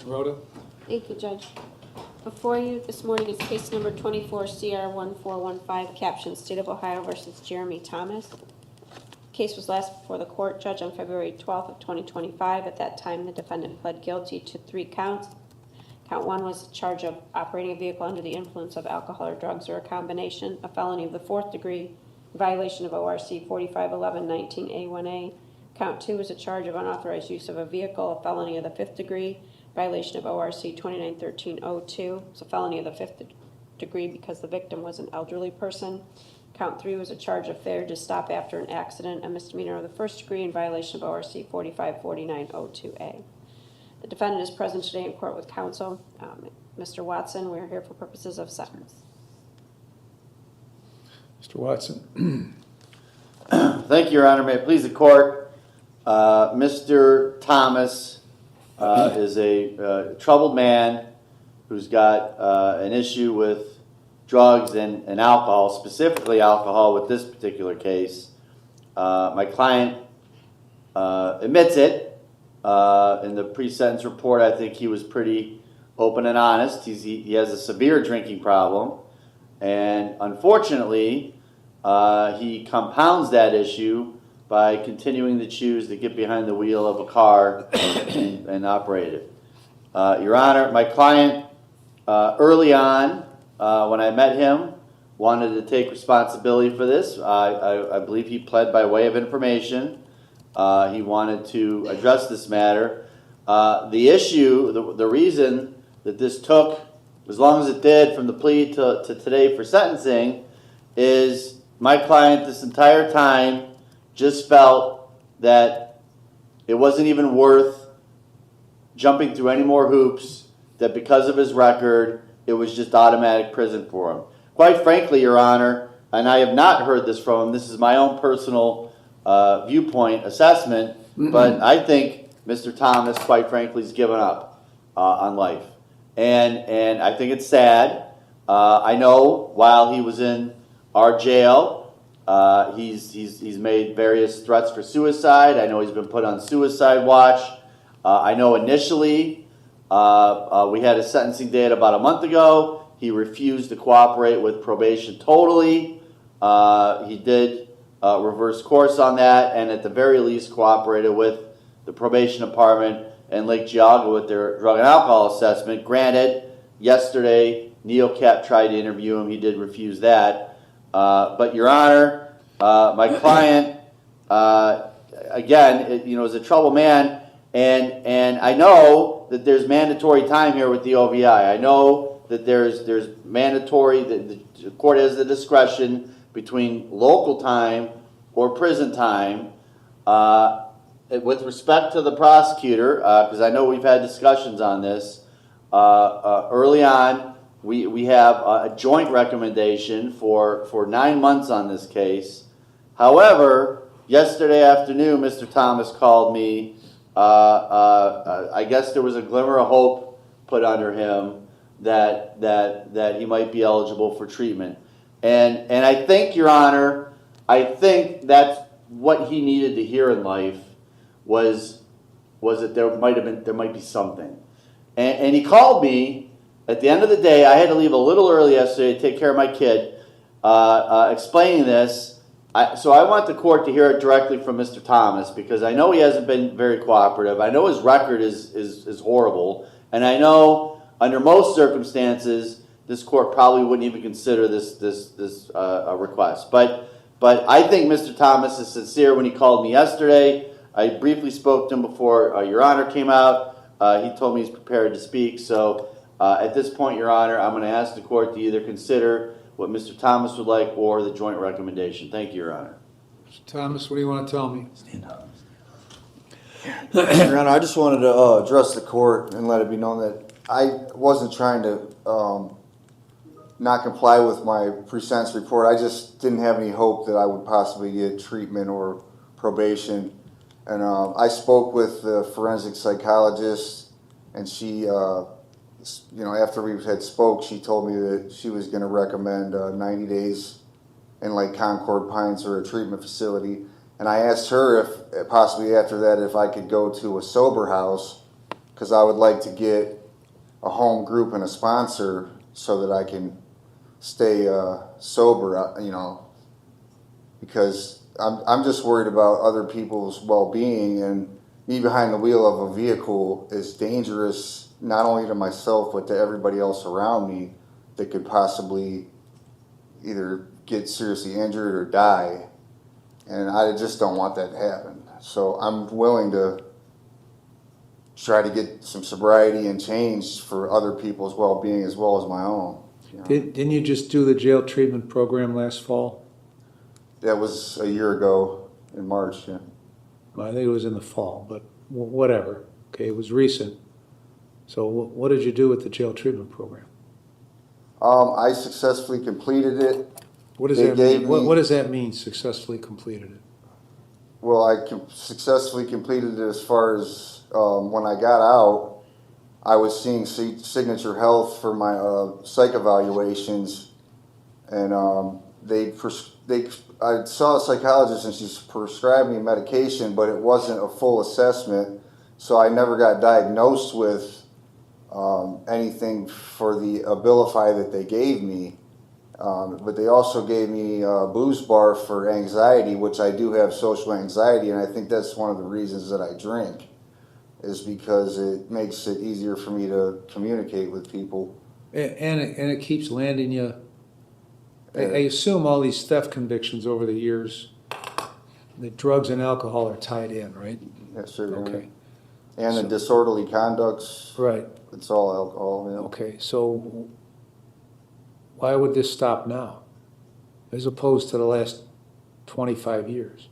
Rhoda? Thank you, Judge. Before you this morning is case number 24 CR 1415, captioned State of Ohio versus Jeremy Thomas. Case was last before the court, Judge, on February 12th of 2025. At that time, the defendant pled guilty to 3 counts. Count 1 was a charge of operating a vehicle under the influence of alcohol or drugs or a combination, a felony of the 4th degree, violation of ORC 4511-19A1A. Count 2 was a charge of unauthorized use of a vehicle, a felony of the 5th degree, violation of ORC 2913-02. It's a felony of the 5th degree because the victim was an elderly person. Count 3 was a charge of failure to stop after an accident, a misdemeanor of the 1st degree in violation of ORC 4549-02A. The defendant is present today in court with counsel. Mr. Watson, we are here for purposes of sentence. Mr. Watson? Thank you, Your Honor. May it please the court. Mr. Thomas is a troubled man who's got an issue with drugs and alcohol, specifically alcohol with this particular case. My client admits it. In the pre-sentence report, I think he was pretty open and honest. He has a severe drinking problem, and unfortunately, he compounds that issue by continuing to choose to get behind the wheel of a car and operate it. Your Honor, my client, early on, when I met him, wanted to take responsibility for this. I believe he pled by way of information. He wanted to address this matter. The issue, the reason that this took as long as it did from the plea to today for sentencing is my client this entire time just felt that it wasn't even worth jumping through any more hoops, that because of his record, it was just automatic prison for him. Quite frankly, Your Honor, and I have not heard this from him, this is my own personal viewpoint assessment, but I think Mr. Thomas, quite frankly, has given up on life. And I think it's sad. I know while he was in our jail, he's made various threats for suicide. I know he's been put on suicide watch. I know initially we had a sentencing date about a month ago. He refused to cooperate with probation totally. He did reverse course on that, and at the very least cooperated with the probation department and Lake Geauga with their drug and alcohol assessment. Granted, yesterday NeoCap tried to interview him. He did refuse that. But Your Honor, my client, again, is a troubled man, and I know that there's mandatory time here with the OVI. I know that there's mandatory, that the court has the discretion between local time or prison time. With respect to the prosecutor, because I know we've had discussions on this, early on we have a joint recommendation for 9 months on this case. However, yesterday afternoon Mr. Thomas called me. I guess there was a glimmer of hope put under him that he might be eligible for treatment. And I think, Your Honor, I think that's what he needed to hear in life was that there might be something. And he called me at the end of the day. I had to leave a little early yesterday to take care of my kid, explaining this. So I want the court to hear it directly from Mr. Thomas, because I know he hasn't been very cooperative. I know his record is horrible, and I know under most circumstances this court probably wouldn't even consider this request. But I think Mr. Thomas is sincere when he called me yesterday. I briefly spoke to him before Your Honor came out. He told me he's prepared to speak. So at this point, Your Honor, I'm going to ask the court to either consider what Mr. Thomas would like or the joint recommendation. Thank you, Your Honor. Mr. Thomas, what do you want to tell me? Stand up. Your Honor, I just wanted to address the court and let it be known that I wasn't trying to not comply with my pre-sentence report. I just didn't have any hope that I would possibly get treatment or probation. And I spoke with the forensic psychologist, and she, after we had spoke, she told me that she was going to recommend 90 days in like Concord Pines or a treatment facility. And I asked her if possibly after that if I could go to a sober house, because I would like to get a home group and a sponsor so that I can stay sober, because I'm just worried about other people's well-being, and me behind the wheel of a vehicle is dangerous not only to myself but to everybody else around me that could possibly either get seriously injured or die, and I just don't want that to happen. So I'm willing to try to get some sobriety and change for other people's well-being as well as my own. Didn't you just do the jail treatment program last fall? That was a year ago in March, yeah. Well, I think it was in the fall, but whatever. Okay, it was recent. So what did you do with the jail treatment program? I successfully completed it. What does They that gave mean? me- What does that mean, successfully completed it? Well, I successfully completed it as far as when I got out, I was seeing Signature Health for my psych evaluations, and I saw a psychologist and she prescribed me medication, but it wasn't a full assessment, so I never got diagnosed with anything for the Abilify that they gave me. But they also gave me a booze bar for anxiety, which I do have social anxiety, and I think that's one of the reasons that I drink, is because it makes it easier for me to communicate with people. And it keeps landing you. I assume all these theft convictions over the years, the drugs and alcohol are tied in, right? Yes, sir. Okay. And the So- disorderly conducts, Right. it's all alcohol. Yeah. Okay, so why would this stop now, as opposed to the last 25 years?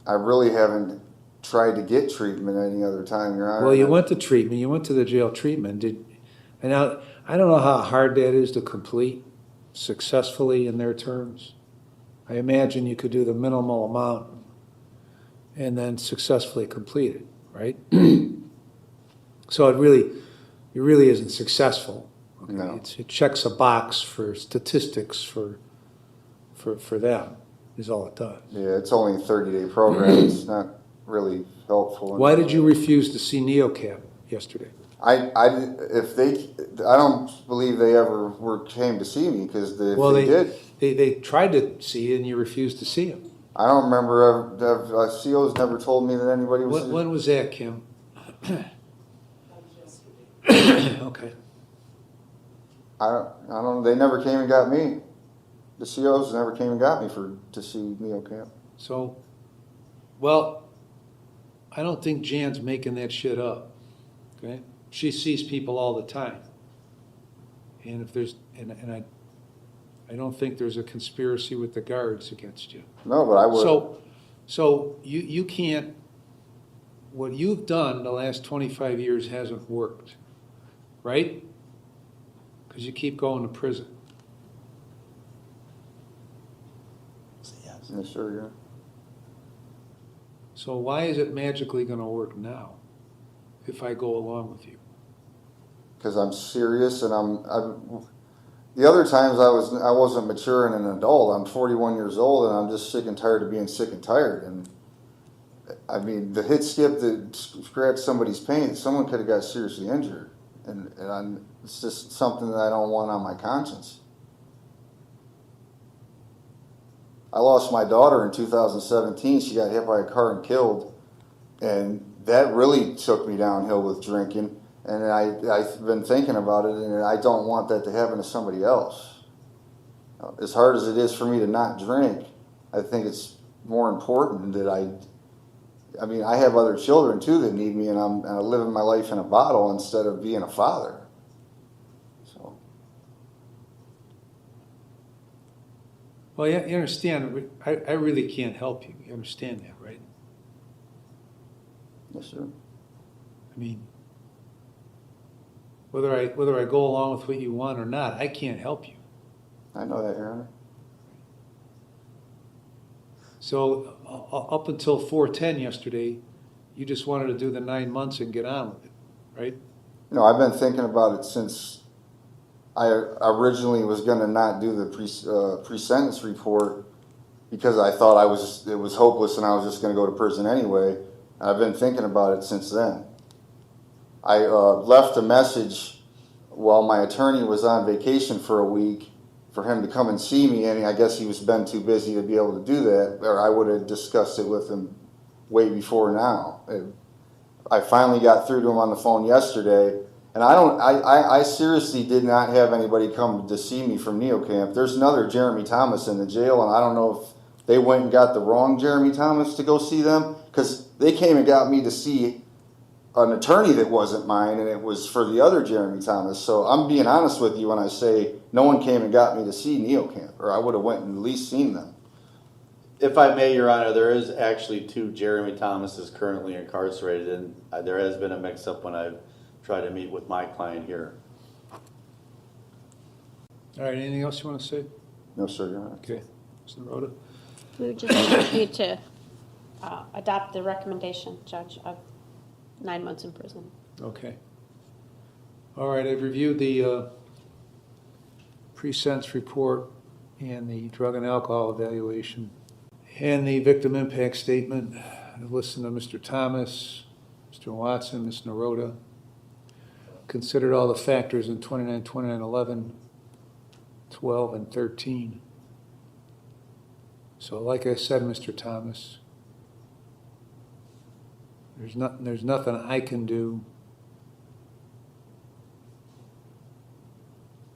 I really haven't tried to get treatment any other time, Your Honor. Well, you went to treatment. You went to the jail treatment. And I don't know how hard that is to complete successfully in their terms. I imagine you could do the minimal amount and then successfully complete it, right? So it really isn't successful. Okay? No. It checks a box for statistics for them, is all it does. Yeah, it's only a 30-day program. It's not really helpful. Why did you refuse to see NeoCap yesterday? I don't believe they ever came to see me, because if they did, They tried to see you and you refused to see him. I don't remember. COs never told me that anybody was. When was that, Kim? Okay. I don't. They never came and got me. The COs never came and got me to see NeoCamp. So, well, I don't think Jan's making that shit up. Okay? She sees people all the time. And if there's I don't think there's a conspiracy with the guards against you. No, but I would. So you can't, what you've done the last 25 years hasn't worked, right? Because you keep going to prison. Yes, sir. Yeah. So why is it magically going to work now if I go along with you? Because I'm serious, and the other times I wasn't mature and an adult. I'm 41 years old, and I'm just sick and tired of being sick and tired. And I mean, the hit skip that scratched somebody's paint, someone could have got seriously injured, and it's just something that I don't want on my conscience. I lost my daughter in 2017. She got hit by a car and killed, and that really took me downhill with drinking. And I've been thinking about it, and I don't want that to happen to somebody else. As hard as it is for me to not drink, I think it's more important that I mean, I have other children too that need me, and I'm living my life in a bottle instead of being a father. So. Well, you understand, I really can't help you. You understand that, right? Yes, sir. I mean, whether I go along with what you want or not, I can't help you. I know that, Your Honor. So up until 4:10 yesterday, you just wanted to do the 9 months and get on with it, right? No, I've been thinking about it since I originally was going to not do the pre-sentence report, because I thought it was hopeless and I was just going to go to prison anyway. And I've been thinking about it since then. I left a message while my attorney was on vacation for a week for him to come and see me, and I guess he was been too busy to be able to do that, or I would have discussed it with him way before now. I finally got through to him on the phone yesterday, and I seriously did not have anybody come to see me from NeoCamp. There's another Jeremy Thomas in the jail, and I don't know if they went and got the wrong Jeremy Thomas to go see them, because they came and got me to see an attorney that wasn't mine, and it was for the other Jeremy Thomas. So I'm being honest with you when I say no one came and got me to see NeoCamp, or I would have went and at least seen them. If I may, Your Honor, there is actually 2 Jeremy Thomases currently incarcerated, and there has been a mix-up when I've tried to meet with my client here. All right, anything else you want to say? No, sir, Your Honor. Okay, Mr. Rhoda? We would just need to adopt the recommendation, Judge, of 9 months in prison. Okay. All right, I've reviewed the pre-sentence report and the drug and alcohol evaluation and the victim impact statement. I've listened to Mr. Thomas, Mr. Watson, Ms. Naroda. Considered all the factors in 29, 29, 11, 12, and 13. So like I said, Mr. Thomas, there's nothing I can do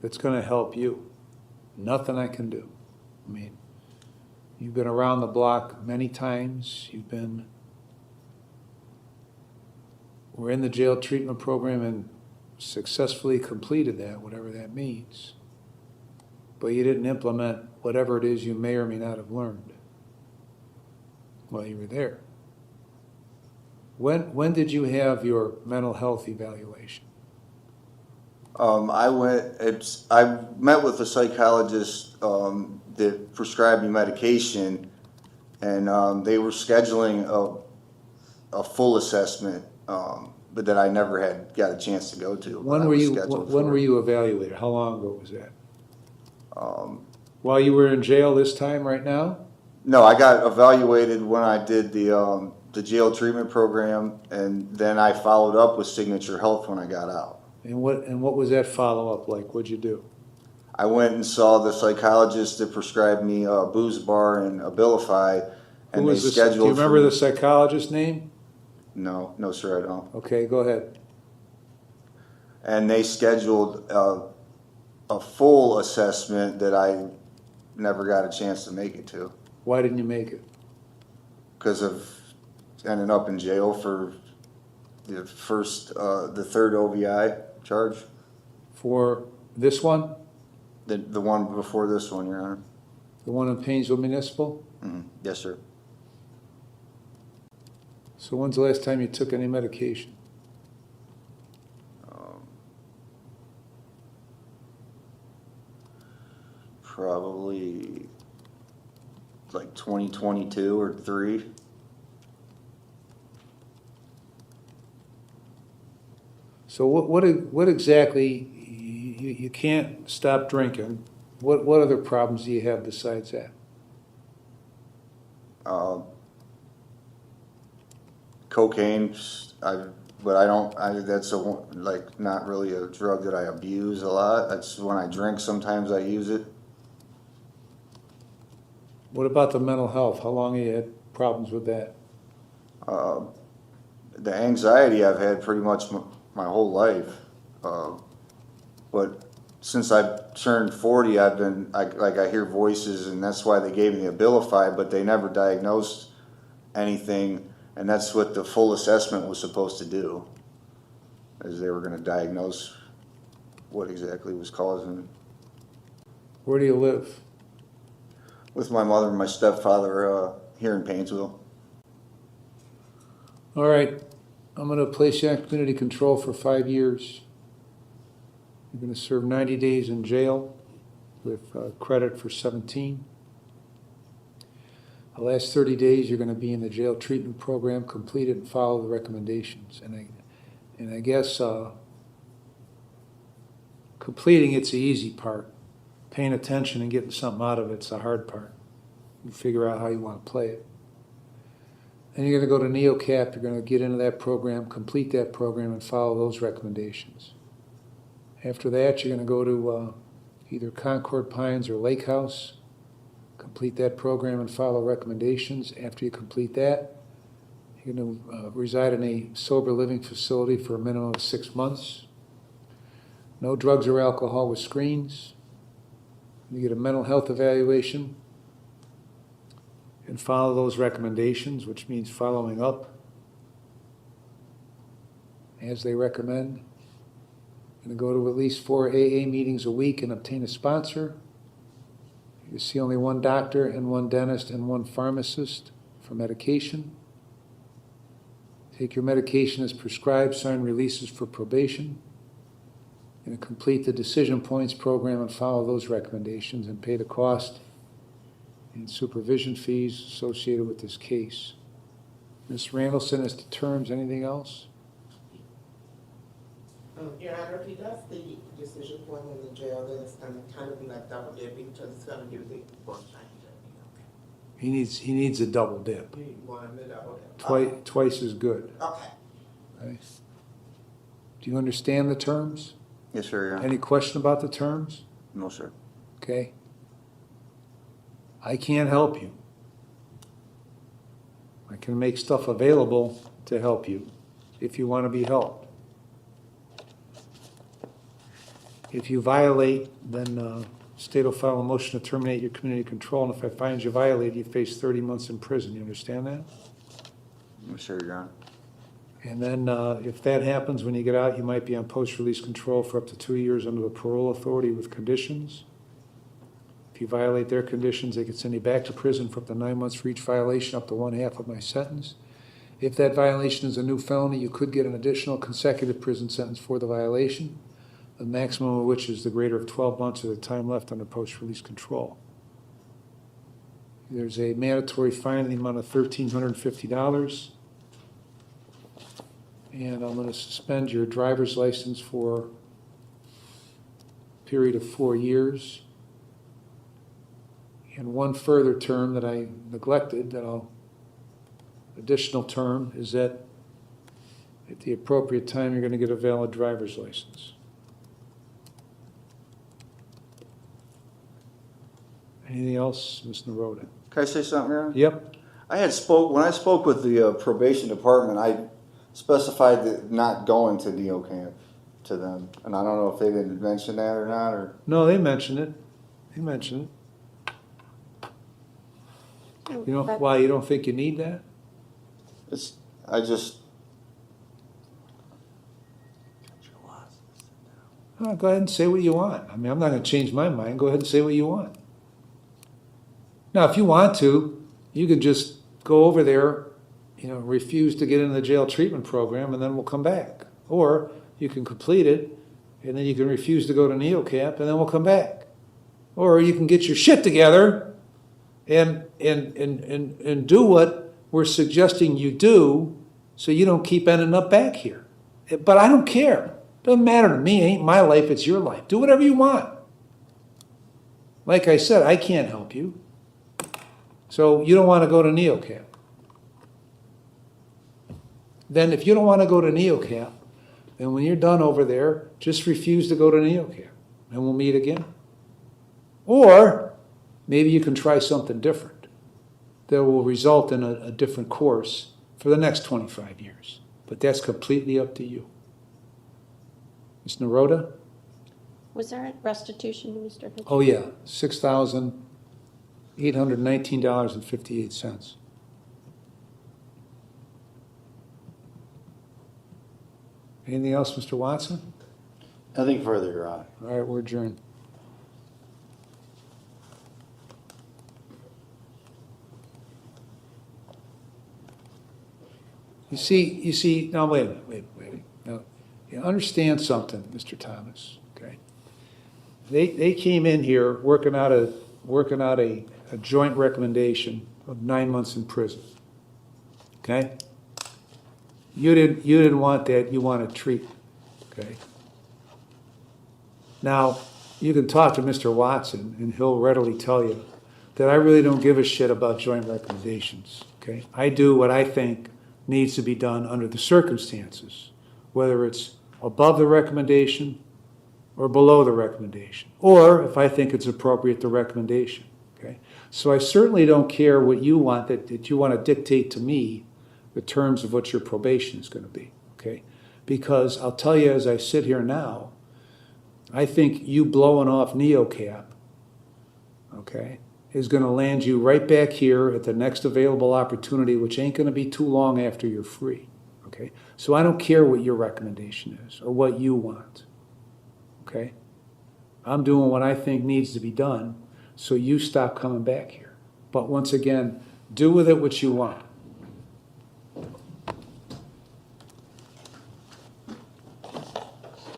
that's going to help you. Nothing I can do. I mean, you've been around the block many times. We're in the jail treatment program and successfully completed that, whatever that means. But you didn't implement whatever it is you may or may not have learned while you were there. When did you have your mental health evaluation? I met with a psychologist that prescribed me medication, and they were scheduling a full assessment, but that I never got a chance to go to. When were you evaluated? How long ago was that? While you were in jail this time right now? No, I got evaluated when I did the jail treatment program, and then I followed up with Signature Health when I got out. And what was that follow-up like? What'd you do? I went and saw the psychologist that prescribed me Booze Bar and Abilify, and they scheduled. Do you remember the psychologist's name? No, sir, I don't. Okay, go ahead. And they scheduled a full assessment that I never got a chance to make it to. Why didn't you make it? Because of ending up in jail for the third OVI charge. For this one? The one before this one, Your Honor. The one in Painesville Municipal? Mm-hmm. Yes, sir. So when's the last time you took any medication? Probably like 2022 or 3. So what exactly, you can't stop drinking. What other problems do you have besides that? Cocaine, that's not really a drug that I abuse a lot. That's when I drink, sometimes I use it. What about the mental health? How long have you had problems with that? The anxiety I've had pretty much my whole life. But since I've turned 40, I hear voices, and that's why they gave me the Abilify, but they never diagnosed anything, and that's what the full assessment was supposed to do, is they were going to diagnose what exactly was causing it. Where do you live? With my mother and my stepfather here in Painesville. All right, I'm going to place you on community control for 5 years. You're going to serve 90 days in jail with credit for 17. The last 30 days, you're going to be in the jail treatment program, complete it and follow the recommendations. And I guess completing it's the easy part. Paying attention and getting something out of it's the hard part. You figure out how you want to play it. And you're gonna go to NeoCap, you're gonna get into that program, complete that program, and follow those recommendations. After that, you're gonna go to either Concord Pines or Lake House, complete that program and follow recommendations. After you complete that, you're gonna reside in a sober living facility for a minimum of 6 months. No drugs or alcohol with screens. You get a mental health evaluation and follow those recommendations, which means following up as they recommend. Going to go to at least 4 AA meetings a week and obtain a sponsor. You see only 1 doctor and 1 dentist and 1 pharmacist for medication. Take your medication as prescribed, sign releases for probation. And complete the decision points program and follow those recommendations and pay the cost and supervision fees associated with this case. Ms. Randallson, as to terms, anything else? Your Honor, if he does the decision point in the jail, then it's gonna kind of be like double dipping because it's gonna give the both times. He needs a double dip. You want him to double dip? Twice as good. Okay. Okay. Do you understand the terms? Yes, sir, Your Honor. Any question about the terms? No, sir. Okay. I can't help you. I can make stuff available to help you if you want to be helped. If you violate, then state will file a motion to terminate your community control, and if I find you violated, you face 30 months in prison. You understand that? Yes, sir, Your Honor. And then if that happens, when you get out, you might be on post-release control for up to 2 years under the parole authority with conditions. If you violate their conditions, they could send you back to prison for up to 9 months for each violation, up to 1/2 of my sentence. If that violation is a new felony, you could get an additional consecutive prison sentence for the violation, the maximum of which is the greater of 12 months of the time left under post-release control. There's a mandatory fine in the amount of $1,350. And I'm going to suspend your driver's license for a period of 4 years. And one further term that I neglected, additional term, is that at the appropriate time, you're going to get a valid driver's license. Anything else, Ms. Naroda? Can I say something, Your Honor? Yep. When I spoke with the probation department, I specified that not going to NeoCamp to them, and I don't know if they didn't mention that or not, or. No, they mentioned it. They mentioned it. You know why you don't think you need that? Oh, go ahead and say what you want. I mean, I'm not going to change my mind. Go ahead and say what you want. Now, if you want to, you can just go over there, refuse to get into the jail treatment program, and then we'll come back. Or you can complete it, and then you can refuse to go to NeoCamp, and then we'll come back. Or you can get your shit together and do what we're suggesting you do, so you don't keep ending up back here. But I don't care. Doesn't matter to me. It ain't my life. It's your life. Do whatever you want. Like I said, I can't help you. So you don't want to go to NeoCamp. Then if you don't want to go to NeoCamp, then when you're done over there, just refuse to go to NeoCamp, and we'll meet again. Or maybe you can try something different that will result in a different course for the next 25 years. But that's completely up to you. Ms. Naroda? Was there a restitution, Mr. Hitchens? Oh, yeah, $6,819.58. Anything else, Mr. Watson? Nothing further, Your Honor. All right, we're adjourned. You see, now wait a minute. Now, you understand something, Mr. Thomas, okay? They came in here working out a joint recommendation of 9 months in prison, okay? You didn't want that, you wanted treatment, okay? Now, you can talk to Mr. Watson, and he'll readily tell you that I really don't give a shit about joint recommendations, okay? I do what I think needs to be done under the circumstances, whether it's above the recommendation or below the recommendation, or if I think it's appropriate, the recommendation, okay? So I certainly don't care what you want, that you want to dictate to me the terms of what your probation is going to be, okay? Because I'll tell you as I sit here now, I think you blowing off NeoCap, okay, is going to land you right back here at the next available opportunity, which ain't going to be too long after you're free, okay? So I don't care what your recommendation is or what you want, okay? I'm doing what I think needs to be done, so you stop coming back here. But once again, do with it what you want.